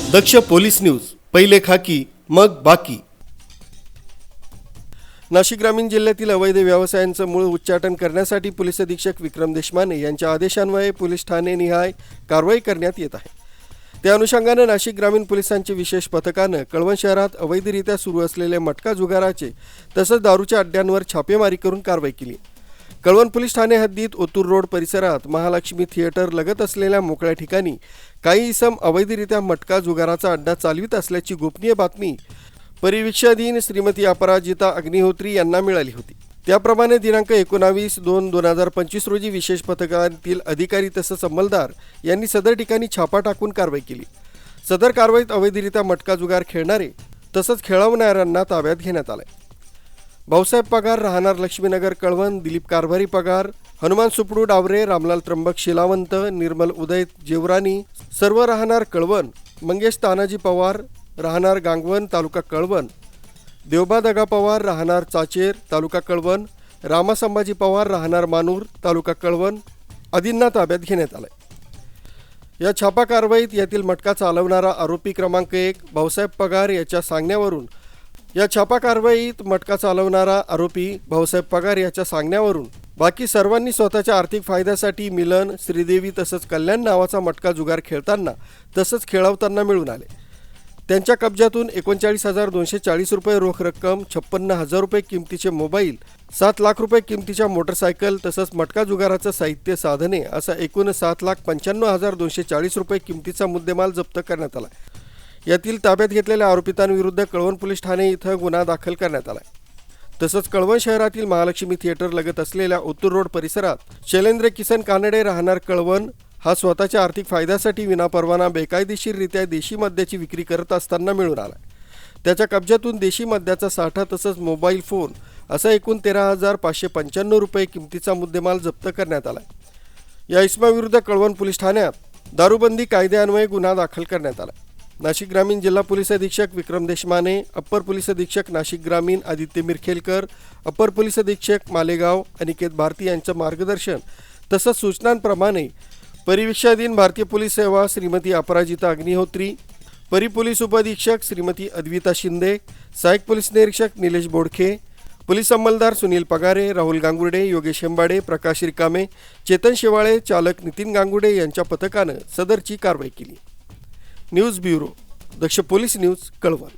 दक्ष police news, पहिले खाकी मग बाकी। नाशिक ग्रामीण जिल्ह्यातील अवैध व्यवसायांचं मूळ उच्चाटन करण्यासाठी पोलीस अधीक्षक विक्रम देशमाने यांच्या आदेशान्वये पोलीस ठाणे निहाय कारवाई करण्यात येत आहे। त्या अनुषंगाने नाशिक ग्रामीण पोलिसांचे विशेष पथकाने कळवण शहरात अवैधरित्या सुरू असलेले मटका जुगाराचे तसंच दारूच्या अड्ड्यांवर छापेमारी करून कारवाई केली। कळवण पोलीस ठाणे हद्दीत ओतूर रोड परिसरात महालक्ष्मी थिएटर लगत असलेल्या मोकळ्या ठिकाणी काही इसम अवैधरित्या मटका जुगाराचा अड्डा चालवित असल्याची गोपनीय बातमी परिवीक्षाधीन श्रीमती अपराजिता अग्निहोत्री यांना मिळाली होती। त्याप्रमाणे दिनांक 19/2/2025 रोजी विशेष पथकातील अधिकारी तसंच अंमलदार यांनी सदर ठिकाणी छापा टाकून कारवाई केली। सदर कारवाईत अवैधरित्या मटका जुगार खेळणारे तसंच खेळवणाऱ्यांना ताब्यात घेण्यात आले। भाऊसाहेब पगार राहणार लक्ष्मीनगर कळवण, दिलीप कारभारी पगार, हनुमान सुपडू डावरे, रामलाल त्र्यंबक शिलावंत, निर्मल उदय जेवरानी सर्व राहणार कळवण, मंगेश तानाजी पवार राहणार गांगवण तालुका कळवण, देवबा दगा पवार राहणार चाचेर तालुका कळवण, रामा संभाजी पवार राहणार मानूर तालुका कळवण आदींना ताब्यात घेण्यात आले। या छापा कारवाईत यातील मटका चालवणारा आरोपी क्रमांक 1 भाऊसाहेब पगार याच्या सांगण्यावरून बाकी सर्वांनी स्वतःच्या आर्थिक फायद्यासाठी मिलन, श्रीदेवी तसंच कल्याण नावाचा मटका जुगार खेळताना तसंच खेळवताना मिळून आले। त्यांच्या कब्जातून 39,240 रुपये रोख रक्कम, 56,000 रुपये किमतीचे मोबाईल, 7 लाख रुपये किमतीच्या मोटरसायकल तसंच मटका जुगाराचं साहित्य साधने असा एकूण 7,95,240 रुपये किमतीचा मुद्देमाल जप्त करण्यात आला। यातील ताब्यात घेतलेल्या आरोपितांविरुद्ध कळवण पोलीस ठाणे इथं गुन्हा दाखल करण्यात आला। तसंच कळवण शहरातील महालक्ष्मी थिएटर लगत असलेल्या ओतूर रोड परिसरात शैलेंद्र किसन कानडे राहणार कळवण हा स्वतःच्या आर्थिक फायद्यासाठी विनापरवाना बेकायदेशीररित्या देशी मद्याची विक्री करत असताना मिळून आला। त्याच्या कब्जातून देशी मद्याचा साठा तसंच मोबाईल फोन असा एकूण 13,595 रुपये किमतीचा मुद्देमाल जप्त करण्यात आला। या इसमाविरुद्ध कळवण पोलीस ठाण्यात दारूबंदी कायद्यान्वये गुन्हा दाखल करण्यात आला। नाशिक ग्रामीण जिल्हा पोलीस अधीक्षक विक्रम देशमाने, अप्पर पोलीस अधीक्षक नाशिक ग्रामीण आदित्य मिरखेलकर, अप्पर पोलीस अधीक्षक मालेगाव अनिकेत भारती यांचं मार्गदर्शन तसंच सूचनांप्रमाणे परिवीक्षाधीन भारतीय पोलीस सेवा श्रीमती अपराजिता अग्निहोत्री, परिपोलीस उपअधीक्षक श्रीमती अद्विता शिंदे, सहाय्यक पोलीस निरीक्षक निलेश बोडखे, पोलीस अंमलदार सुनील पगारे, राहुल गांगुर्डे, योगेश हेंबाडे, प्रकाश रिकामे, चेतन शेवाळे, चालक नितीन गांगुर्डे यांच्या पथकानं सदरची कारवाई केली। न्यूज ब्युरो, दक्ष पोलीस न्यूज, कळवण।